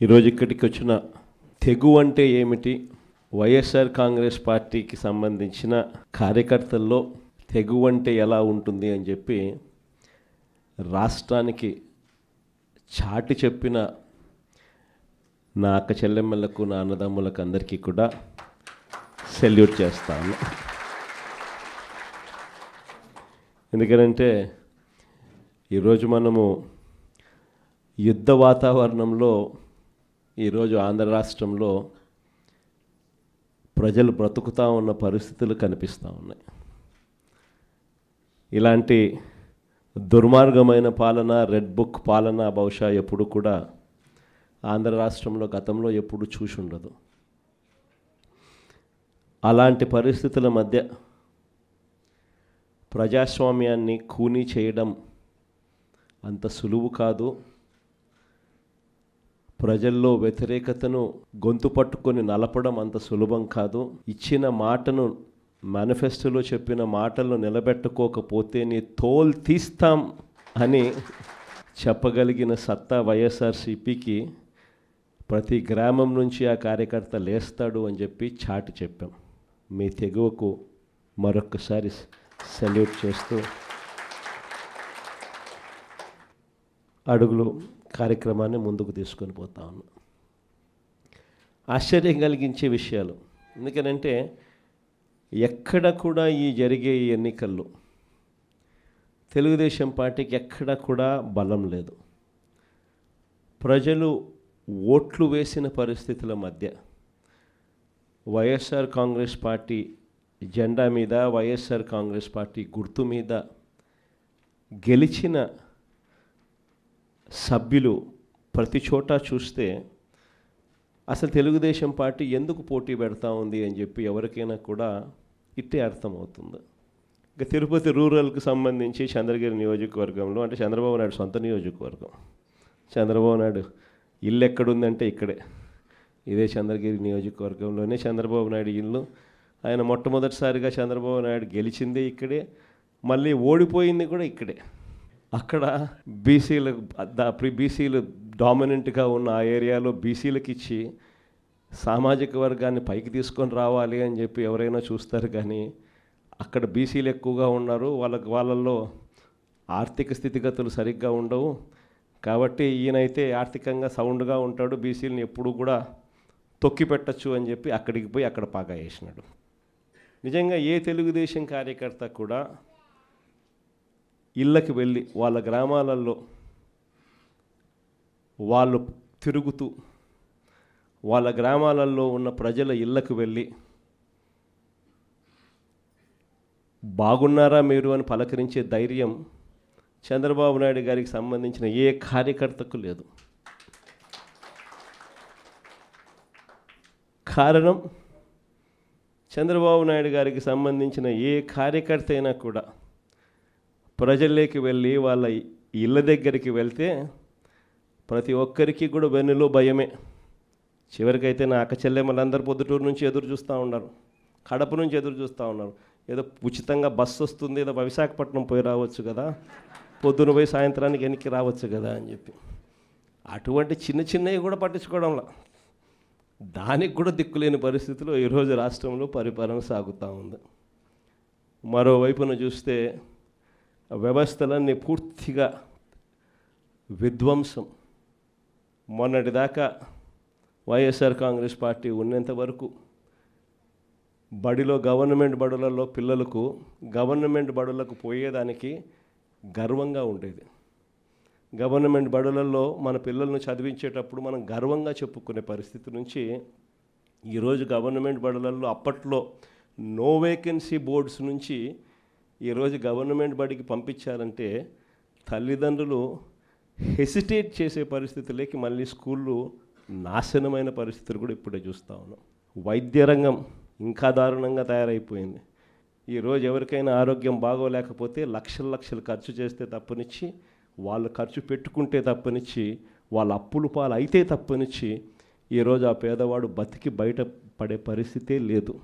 ఈరోజు ఇక్కడికి వచ్చిన తెగు అంటే ఏమిటి, వైఎస్ఆర్ కాంగ్రెస్ పార్టీకి సంబంధించిన కార్యకర్తల్లో తెగు అంటే ఎలా ఉంటుంది అని చెప్పి రాష్ట్రానికి చాటి చెప్పిన నా అక్క చెల్లెమ్మలకు, నా అన్నదమ్ములకు అందరికీ కూడా సెల్యూట్ చేస్తాను. ఎందుకంటే ఈరోజు మనము యుద్ధ వాతావరణంలో ఈరోజు ఆంధ్ర రాష్ట్రంలో ప్రజలు బ్రతుకుతూ ఉన్న పరిస్థితులు కనిపిస్తూ ఉన్నాయి. ఇలాంటి దుర్మార్గమైన పాలన, రెడ్ బుక్ పాలన బహుశా ఎప్పుడు కూడా ఆంధ్ర రాష్ట్రంలో గతంలో ఎప్పుడు చూసి ఉండదు. అలాంటి పరిస్థితుల మధ్య ప్రజాస్వామ్యాన్ని ఖూనీ చేయడం అంత సులువు కాదు. ప్రజల్లో వ్యతిరేకతను గొంతు పట్టుకొని నలపడం అంత సులభం కాదు. ఇచ్చిన మాటను, మేనిఫెస్టోలో చెప్పిన మాటలను నిలబెట్టుకోకపోతే నీ తోలు తీస్తాం అని చెప్పగలిగిన సత్తా వైఎస్ఆర్సీపీకి ప్రతి గ్రామం నుంచి ఆ కార్యకర్త లేస్తాడు అని చెప్పి చాటి చెప్పాం. మీ తెగువకు మరొకసారి సెల్యూట్ చేస్తూ అడుగులు కార్యక్రమాన్ని ముందుకు తీసుకొని పోతా ఉన్నాం. ఆశ్చర్యం కలిగించే విషయాలు. ఎందుకనంటే ఎక్కడ కూడా ఈ జరిగే ఈ ఎన్నికల్లో తెలుగుదేశం పార్టీకి ఎక్కడ కూడా బలం లేదు. ప్రజలు ఓట్లు వేసిన పరిస్థితుల మధ్య వైఎస్ఆర్ కాంగ్రెస్ పార్టీ జెండా మీద, వైఎస్ఆర్ కాంగ్రెస్ పార్టీ గుర్తు మీద గెలిచిన సభ్యులు ప్రతి చోట చూస్తే అసలు తెలుగుదేశం పార్టీ ఎందుకు పోటీ పెడతా ఉంది అని చెప్పి ఎవరికైనా కూడా ఇట్టే అర్థమవుతుంది. ఇక తిరుపతి రూరల్కి సంబంధించి చంద్రగిరి నియోజకవర్గంలో, అంటే చంద్రబాబు నాయుడు సొంత నియోజకవర్గం, చంద్రబాబు నాయుడు ఇల్లు ఎక్కడుందంటే ఇక్కడే, ఇదే చంద్రగిరి నియోజకవర్గంలోనే చంద్రబాబు నాయుడు ఇల్లు. ఆయన మొట్టమొదటిసారిగా చంద్రబాబు నాయుడు గెలిచిందే ఇక్కడే, మళ్ళీ ఓడిపోయింది కూడా ఇక్కడే. అక్కడ బీసీలు డామినెంట్గా ఉన్న ఆ ఏరియాలో బీసీలకు ఇచ్చి సామాజిక వర్గాన్ని పైకి తీసుకొని రావాలి అని చెప్పి ఎవరైనా చూస్తారు. కానీ అక్కడ బీసీలు ఎక్కువగా ఉన్నారు, వాళ్ళల్లో ఆర్థిక స్థితిగతులు సరిగ్గా ఉండవు. కాబట్టి ఈయనైతే ఆర్థికంగా సౌండ్గా ఉంటాడు, బీసీలను ఎప్పుడు కూడా తొక్కి పెట్టచ్చు అని చెప్పి అక్కడికి పోయి అక్కడ పాగా వేసినాడు. నిజంగా ఏ తెలుగుదేశం కార్యకర్త కూడా ఇళ్ళకి వెళ్ళి వాళ్ళ గ్రామాలలో వాళ్ళు తిరుగుతూ వాళ్ళ గ్రామాలలో ఉన్న ప్రజల ఇళ్ళకు వెళ్ళి బాగున్నారా మీరు అని పలకరించే ధైర్యం చంద్రబాబు నాయుడు గారికి సంబంధించిన ఏ కార్యకర్తకు లేదు. కారణం, చంద్రబాబు నాయుడు గారికి సంబంధించిన ఏ కార్యకర్త అయినా కూడా ప్రజల్లోకి వెళ్ళి వాళ్ళ ఇళ్ళ దగ్గరికి వెళ్తే ప్రతి ఒక్కరికి కూడా వెన్నులో భయమే. చివరికైతే నా అక్క చెల్లెమ్మలందరూ పొద్దుటూరు నుంచి ఎదురు చూస్తూ ఉన్నారు, కడప నుంచి ఎదురు చూస్తూ ఉన్నారు. ఏదో ఉచితంగా బస్సు వస్తుంది, ఏదో విశాఖపట్నం పోయి రావచ్చు కదా, పొద్దున పోయి సాయంత్రానికి వెనక్కి రావచ్చు కదా అని చెప్పి. అటువంటి చిన్న చిన్నవి కూడా పట్టించుకోవడంలా, దానికి కూడా దిక్కులేని పరిస్థితిలో ఈరోజు రాష్ట్రంలో పరిపాలన సాగుతూ ఉంది. మరోవైపున చూస్తే వ్యవస్థలన్నీ పూర్తిగా విధ్వంసం. మొన్నటిదాకా వైఎస్ఆర్ కాంగ్రెస్ పార్టీ ఉన్నంత వరకు గవర్నమెంట్ బడులలో పిల్లలకు గవర్నమెంట్ బడులకు పోయేదానికి గర్వంగా ఉండేది. గవర్నమెంట్ బడులలో మన పిల్లలను చదివించేటప్పుడు మనం గర్వంగా చెప్పుకునే పరిస్థితి నుంచి ఈరోజు గవర్నమెంట్ బడులలో అప్పట్లో నో వేకెన్సీ బోర్డ్స్ నుంచి ఈరోజు గవర్నమెంట్ బడికి పంపించాలంటే తల్లిదండ్రులు హెసిటేట్ చేసే పరిస్థితులకి మళ్ళీ స్కూళ్ళు నాశనమైన పరిస్థితులు కూడా ఇప్పుడే చూస్తూ ఉన్నాం. వైద్య రంగం ఇంకా దారుణంగా తయారైపోయింది. ఈరోజు ఎవరికైనా ఆరోగ్యం బాగోలేకపోతే లక్షలు ఖర్చు చేస్తే తప్పనిచ్చి, వాళ్ళు ఖర్చు పెట్టుకుంటే తప్పనిచ్చి, వాళ్ళ అప్పులు పాలు అయితే తప్పనిచ్చి ఈరోజు ఆ పేదవాడు బతికి బయట పడే పరిస్థితే లేదు.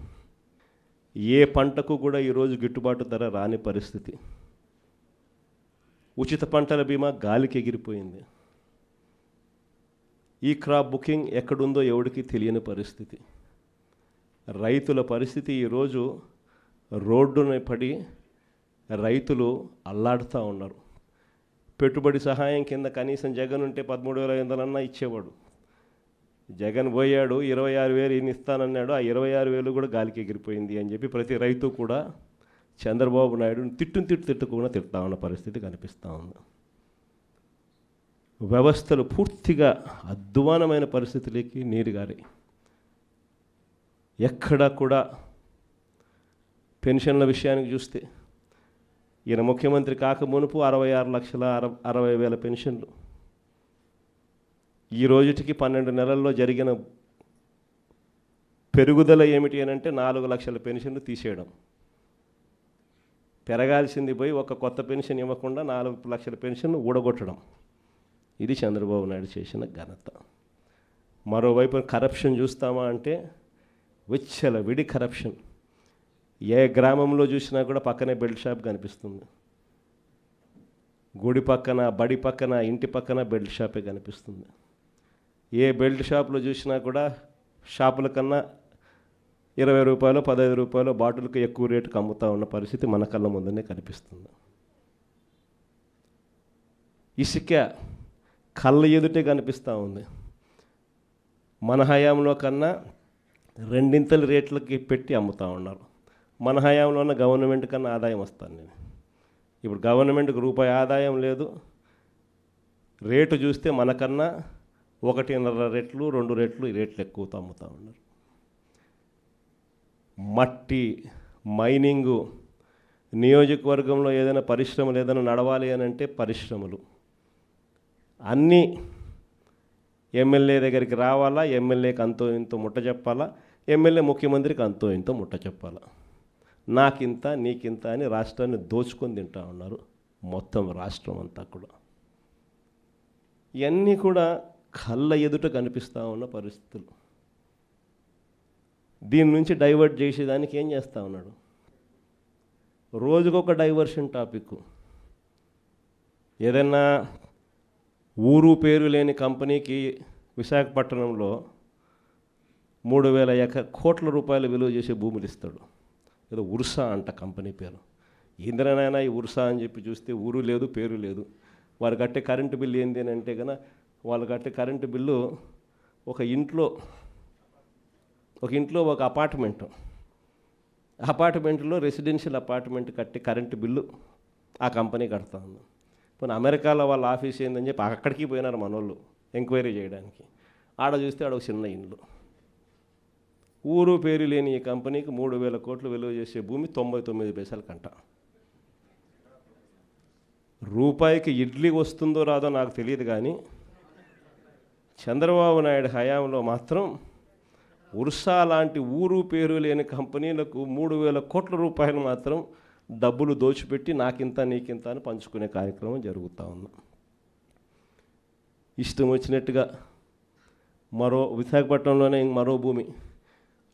ఏ పంటకు కూడా ఈరోజు గిట్టుబాటు ధర రాని పరిస్థితి. ఉచిత పంటల బీమా గాలికి ఎగిరిపోయింది. ఈ క్రాప్ బుకింగ్ ఎక్కడుందో ఎవడికి తెలియని పరిస్థితి. రైతుల పరిస్థితి ఈరోజు రోడ్డున పడి రైతులు అల్లాడుతూ ఉన్నారు. పెట్టుబడి సహాయం కింద కనీసం జగన్ ఉంటే 13,500 ఇచ్చేవాడు. జగన్ పోయాడు, 26,000 ఈయన ఇస్తానన్నాడు. ఆ 26,000 కూడా గాలికి ఎగిరిపోయింది అని చెప్పి ప్రతి రైతు కూడా చంద్రబాబు నాయుడుని తిట్టుకుని తిడతా ఉన్న పరిస్థితి కనిపిస్తూ ఉంది. వ్యవస్థలు పూర్తిగా అధ్వానమైన పరిస్థితులకి నీరుగారి. ఎక్కడా కూడా పెన్షన్ల విషయానికి చూస్తే ఈయన ముఖ్యమంత్రి కాక మునుపు 66,60,000 పెన్షన్లు. ఈ రోజుటికి 12 నెలల్లో జరిగిన పెరుగుదల ఏమిటి అని అంటే 4 లక్షల పెన్షన్లు తీసేయడం. పెరగాల్సింది పోయి ఒక కొత్త పెన్షన్ ఇవ్వకుండా 4 లక్షల పెన్షన్లు ఊడగొట్టడం. ఇది చంద్రబాబు నాయుడు చేసిన ఘనత. మరోవైపు కరప్షన్ చూస్తామా అంటే విచ్చలవిడి కరప్షన్. ఏ గ్రామంలో చూసినా కూడా పక్కనే బెల్ట్ షాప్ కనిపిస్తుంది. గుడి పక్కన, బడి పక్కన, ఇంటి పక్కన బెల్ట్ షాపే కనిపిస్తుంది. ఏ బెల్ట్ షాప్లో చూసినా కూడా షాపుల కన్నా 20 రూపాయలు 15 రూపాయలు బాటిల్కి ఎక్కువ రేటుకి అమ్ముతూ ఉన్న పరిస్థితి మన కళ్ళ ముందునే కనిపిస్తుంది. ఇసుక కళ్ళ ఎదుటే కనిపిస్తూ ఉంది. మన హయాంలో కన్నా 2 రేట్లకి పెట్టి అమ్ముతూ ఉన్నారు. మన హయాంలో ఉన్న గవర్నమెంట్ కన్నా ఆదాయం వస్తాను నేను. ఇప్పుడు గవర్నమెంట్కి రూపాయి ఆదాయం లేదు. రేటు చూస్తే మనకన్నా 1.5 రెట్లు 2 రెట్లు ఈ రేట్లు ఎక్కువతో అమ్ముతూ ఉన్నారు. మట్టి మైనింగు, నియోజకవర్గంలో ఏదైనా పరిశ్రమలు ఏదైనా నడవాలి అని అంటే పరిశ్రమలు అన్నీ ఎమ్మెల్యే దగ్గరికి రావాలా, ఎమ్మెల్యేకి అంతో ఇంతో ముట్ట చెప్పాలా, ఎమ్మెల్యే ముఖ్యమంత్రికి అంతో ఇంతో ముట్ట చెప్పాలా. నాకింత నీకింత అని రాష్ట్రాన్ని దోచుకొని తింటా ఉన్నారు మొత్తం రాష్ట్రం అంతా కూడా. ఇవన్నీ కూడా కళ్ళ ఎదుట కనిపిస్తూ ఉన్న పరిస్థితులు. దీని నుంచి డైవర్ట్ చేసేదానికి ఏం చేస్తూ ఉన్నాడు? రోజుకొక డైవర్షన్ టాపిక్. ఏదైనా ఊరు పేరు లేని కంపెనీకి విశాఖపట్నంలో 3,000 కోట్ల రూపాయలు విలువ చేసే భూములు ఇస్తాడు. ఏదో ఉర్సా అంట కంపెనీ పేరు. ఇంద్రనైనా ఈ ఉర్సా అని చెప్పి చూస్తే ఊరు లేదు, పేరు లేదు. వారు కట్టే కరెంటు బిల్లు ఏంది అని అంటే కనుక వాళ్ళు కట్టే కరెంటు బిల్లు ఒక ఇంట్లో ఒక అపార్ట్మెంట్లో రెసిడెన్షియల్ అపార్ట్మెంట్ కట్టే కరెంటు బిల్లు ఆ కంపెనీ కడతా ఉంది. పోనీ అమెరికాలో వాళ్ళ ఆఫీస్ ఏందని చెప్పి అక్కడికి పోయినారు మనోళ్ళు ఎంక్వైరీ చేయడానికి. ఆడ చూస్తే ఆడ ఒక చిన్న ఇండ్లు. ఊరు పేరు లేని ఈ కంపెనీకి 3,000 కోట్లు విలువ చేసే భూమి 99 పైసలకంట. రూపాయికి ఇడ్లీ వస్తుందో రాదో నాకు తెలియదు, కానీ చంద్రబాబు నాయుడు హయాంలో మాత్రం ఉర్సా లాంటి ఊరు పేరు లేని కంపెనీలకు 3,000 కోట్ల రూపాయలు మాత్రం డబ్బులు దోచిపెట్టి నాకింత నీకింత అని పంచుకునే కార్యక్రమం జరుగుతూ ఉంది. ఇష్టం వచ్చినట్టుగా విశాఖపట్నంలోనే మరో భూమి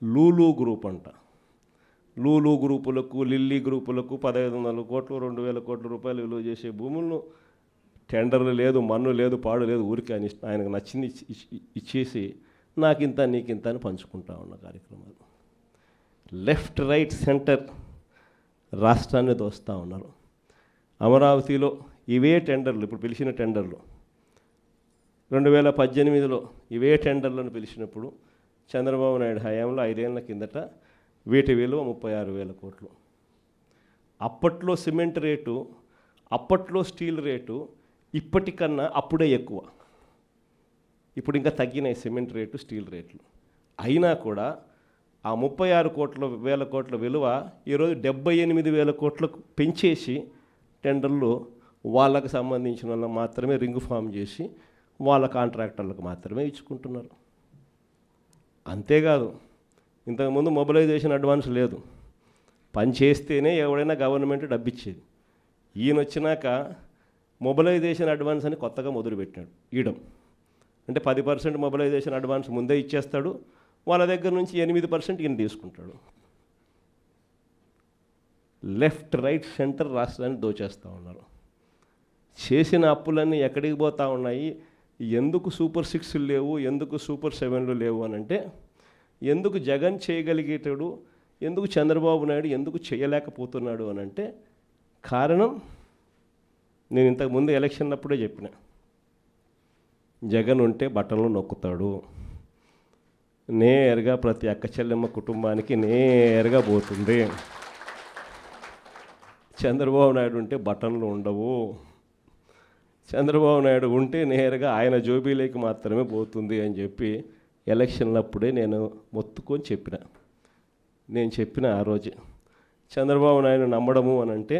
లూలు గ్రూప్ అంట. లూలు గ్రూపులకు, లిల్లీ గ్రూపులకు 1,500 కోట్లు 2,000 కోట్ల రూపాయలు విలువ చేసే భూములను టెండర్లు లేదు, మన్ను లేదు, పాడు లేదు, ఊరికి ఆయనకు నచ్చింది ఇచ్చేసి నాకింత నీకింత అని పంచుకుంటా ఉన్న కార్యక్రమాలు. లెఫ్ట్ రైట్ సెంటర్ రాష్ట్రాన్ని దోస్తూ ఉన్నారు. అమరావతిలో ఇవే టెండర్లు, ఇప్పుడు పిలిచిన టెండర్లు 2018లో ఇవే టెండర్లను పిలిచినప్పుడు చంద్రబాబు నాయుడు హయాంలో 5 ఏళ్ల కిందట వీటి విలువ 36,000 కోట్లు. అప్పట్లో సిమెంట్ రేటు, అప్పట్లో స్టీల్ రేటు ఇప్పటికన్నా అప్పుడే ఎక్కువ. ఇప్పుడు ఇంకా తగ్గినాయి సిమెంట్ రేటు, స్టీల్ రేట్లు. అయినా కూడా ఆ 36,000 కోట్ల విలువ ఈరోజు 78,000 కోట్లకు పెంచేసి టెండర్లు వాళ్ళకు సంబంధించిన వాళ్ళకి మాత్రమే రింగ్ ఫామ్ చేసి వాళ్ళ కాంట్రాక్టర్లకు మాత్రమే ఇచ్చుకుంటున్నారు. అంతేకాదు, ఇంతకుముందు మొబిలైజేషన్ అడ్వాన్స్ లేదు. పని చేస్తేనే ఎవడైనా గవర్నమెంట్ డబ్బిచ్చేది. ఈయన వచ్చినాక మొబిలైజేషన్ అడ్వాన్స్ అని కొత్తగా మొదలుపెట్టినాడు ఇయడం. అంటే 10% మొబిలైజేషన్ అడ్వాన్స్ ముందే ఇచ్చేస్తాడు, వాళ్ళ దగ్గర నుంచి 8% ఈయన తీసుకుంటాడు. లెఫ్ట్ రైట్ సెంటర్ రాష్ట్రాన్ని దోచేస్తూ ఉన్నారు. చేసిన అప్పులన్నీ ఎక్కడికి పోతూ ఉన్నాయి, ఎందుకు సూపర్ 6లు లేవు, ఎందుకు సూపర్ 7లు లేవు అని అంటే, ఎందుకు జగన్ చేయగలిగేటాడు, ఎందుకు చంద్రబాబు నాయుడు ఎందుకు చేయలేకపోతున్నాడు అని అంటే కారణం నేను ఇంతకుముందు ఎలక్షన్ అప్పుడే చెప్పిన. జగన్ ఉంటే బటన్లు నొక్కుతాడు, నేరుగా ప్రతి అక్క చెల్లెమ్మ కుటుంబానికి నేరుగా పోతుంది. చంద్రబాబు నాయుడు ఉంటే బటన్లు ఉండవు, చంద్రబాబు నాయుడు ఉంటే నేరుగా ఆయన జోబీలోకి మాత్రమే పోతుంది అని చెప్పి ఎలక్షన్లప్పుడే నేను మొత్తుకొని చెప్పిన. నేను చెప్పిన ఆ రోజు చంద్రబాబు నాయుడు నమ్మడము అని అంటే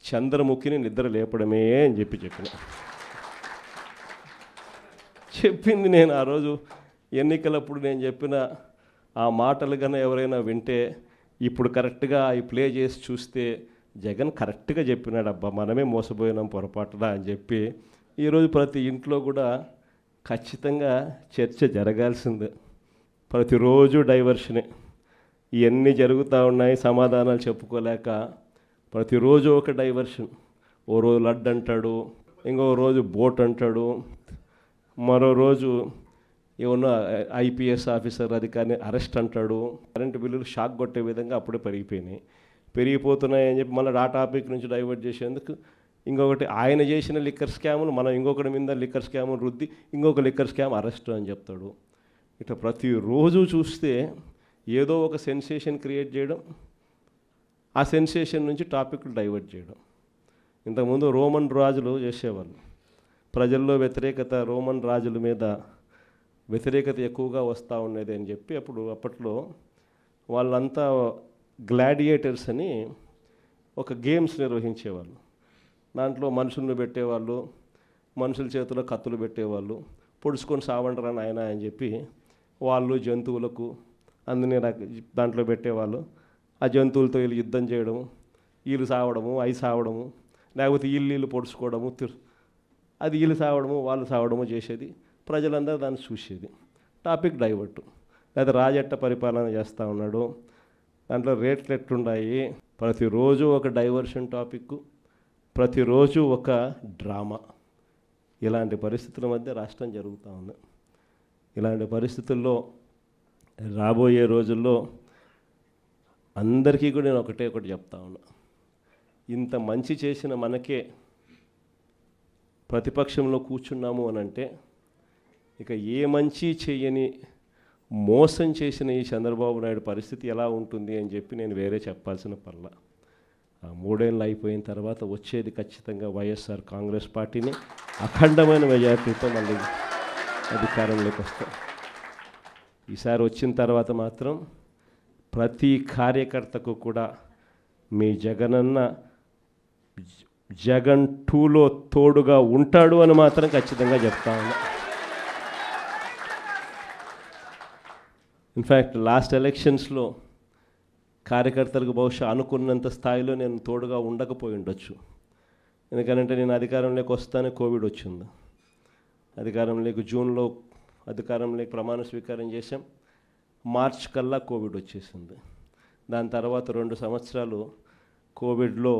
చంద్రముఖిని నిద్ర లేపడమే అని చెప్పిన. చెప్పింది నేను ఆ రోజు ఎన్నికలప్పుడు నేను చెప్పిన ఆ మాటలు కన్నా ఎవరైనా వింటే ఇప్పుడు కరెక్ట్గా అవి ప్లే చేసి చూస్తే జగన్ కరెక్ట్గా చెప్పినాడు, అబ్బా మనమే మోసపోయినాం పొరపాటున అని చెప్పి ఈరోజు ప్రతి ఇంట్లో కూడా ఖచ్చితంగా చర్చ జరగాల్సిందే. ప్రతిరోజు డైవర్షనే, ఇవన్నీ జరుగుతూ ఉన్నాయి, సమాధానాలు చెప్పుకోలేక ప్రతిరోజు ఒక డైవర్షన్. ఓ రోజు లడ్డు అంటాడు, ఇంకో రోజు బోట్ అంటాడు, మరో రోజు ఏమన్నా ఐపీఎస్ ఆఫీసర్ అధికారిని అరెస్ట్ అంటాడు. కరెంటు బిల్లులు షాక్ కొట్టే విధంగా అప్పుడే పెరిగిపోతున్నాయని చెప్పి మళ్ళీ ఆ టాపిక్ నుంచి డైవర్ట్ చేసేందుకు ఇంకొకటి ఆయన చేసిన లిక్కర్ స్కాములు మనం ఇంకొకటి మీద లిక్కర్ స్కాములు రుద్ది ఇంకొక లిక్కర్ స్కామ్ అరెస్ట్ అని చెప్తాడు. ఇట్లా ప్రతిరోజు చూస్తే ఏదో ఒక సెన్సేషన్ క్రియేట్ చేయడం, ఆ సెన్సేషన్ నుంచి టాపిక్లు డైవర్ట్ చేయడం. ఇంతకుముందు రోమన్ రాజులు చేసేవాళ్ళు, ప్రజల్లో వ్యతిరేకత, రోమన్ రాజుల మీద వ్యతిరేకత ఎక్కువగా వస్తూ ఉండేది అని చెప్పి అప్పట్లో వాళ్ళంతా గ్లాడియేటర్స్ అని ఒక గేమ్స్ నిర్వహించేవాళ్ళు. దాంట్లో మనుషులను పెట్టేవాళ్ళు, మనుషుల చేతిలో కత్తులు పెట్టేవాళ్ళు, పొడుచుకొని సావండరా నాయన అని చెప్పి వాళ్ళు జంతువులకు అందునే దాంట్లో పెట్టేవాళ్ళు. ఆ జంతువులతో వీళ్ళు యుద్ధం చేయడము, వీళ్ళు సావడము, అవి సావడము, లేకపోతే వీళ్ళు పొడుచుకోవడము, అది వీళ్ళు సావడము వాళ్ళు సావడము చేసేది. ప్రజలందరూ దాన్ని చూసేది. Topic divert. లేదా రాజట్ట పరిపాలన చేస్తూ ఉన్నాడు, దాంట్లో రేట్లు ఎట్లున్నాయి, ప్రతిరోజు ఒక డైవర్షన్ టాపిక్, ప్రతిరోజు ఒక డ్రామా. ఇలాంటి పరిస్థితుల మధ్య రాష్ట్రం జరుగుతూ ఉంది. ఇలాంటి పరిస్థితుల్లో రాబోయే రోజుల్లో అందరికీ కూడా నేను ఒకటి చెప్తా ఉన్నా, ఇంత మంచి చేసిన మనకే ప్రతిపక్షంలో కూర్చున్నాము అని అంటే ఇక ఏ మంచి చేయని మోసం చేసిన ఈ చంద్రబాబు నాయుడు పరిస్థితి ఎలా ఉంటుంది అని చెప్పి నేను వేరే చెప్పాల్సిన పర్లా. ఆ 3 ఏళ్ళు అయిపోయిన తర్వాత వచ్చేది ఖచ్చితంగా వైఎస్ఆర్ కాంగ్రెస్ పార్టీని అఖండమైన మెజారిటీతో మళ్ళీ అధికారంలోకి వస్తాం. ఈసారి వచ్చిన తర్వాత మాత్రం ప్రతి కార్యకర్తకు కూడా మీ జగనన్న జగన్ 2లో తోడుగా ఉంటాడు అని మాత్రం ఖచ్చితంగా చెప్తా ఉన్నా. ఇన్ఫ్యాక్ట్ లాస్ట్ ఎలక్షన్స్లో కార్యకర్తలకు బహుశా అనుకున్నంత స్థాయిలో నేను తోడుగా ఉండకపోయి ఉండొచ్చు. ఎందుకంటే నేను అధికారంలోకి వస్తానే కోవిడ్ వచ్చింది. అధికారంలోకి జూన్లో అధికారంలోకి ప్రమాణ స్వీకారం చేశాం, మార్చ్ కల్లా కోవిడ్ వచ్చేసింది. దాని తర్వాత 2 సంవత్సరాలు కోవిడ్లో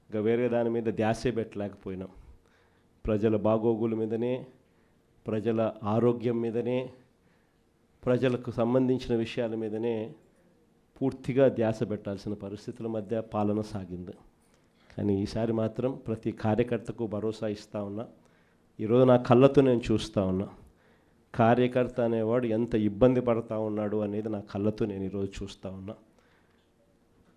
ఇంకా వేరే దాని మీద ధ్యాసే పెట్టలేకపోయినాం. ప్రజల బాగోగుల మీదనే, ప్రజల ఆరోగ్యం మీదనే, ప్రజలకు సంబంధించిన విషయాల మీదనే పూర్తిగా ధ్యాస పెట్టాల్సిన పరిస్థితుల మధ్య పాలన సాగింది. కానీ ఈసారి మాత్రం ప్రతి కార్యకర్తకు భరోసా ఇస్తూ ఉన్నా. ఈరోజు నా కళ్ళతో నేను చూస్తూ ఉన్నా, కార్యకర్త అనేవాడు ఎంత ఇబ్బంది పడతా ఉన్నాడు అనేది నా కళ్ళతో నేను ఈరోజు చూస్తూ ఉన్నా.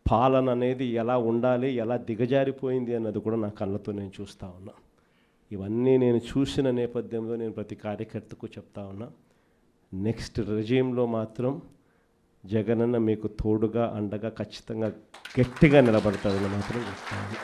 పాలన అనేది ఎలా ఉండాలి, ఎలా దిగజారిపోయింది అన్నది కూడా నా కళ్ళతో నేను చూస్తూ ఉన్నా. ఇవన్నీ నేను చూసిన నేపథ్యంలో నేను ప్రతి కార్యకర్తకు చెప్తా ఉన్నా, నెక్స్ట్ రెజీమ్లో మాత్రం జగనన్న మీకు తోడుగా అండగా ఖచ్చితంగా గట్టిగా నిలబడతాడని మాత్రం చెప్తాను.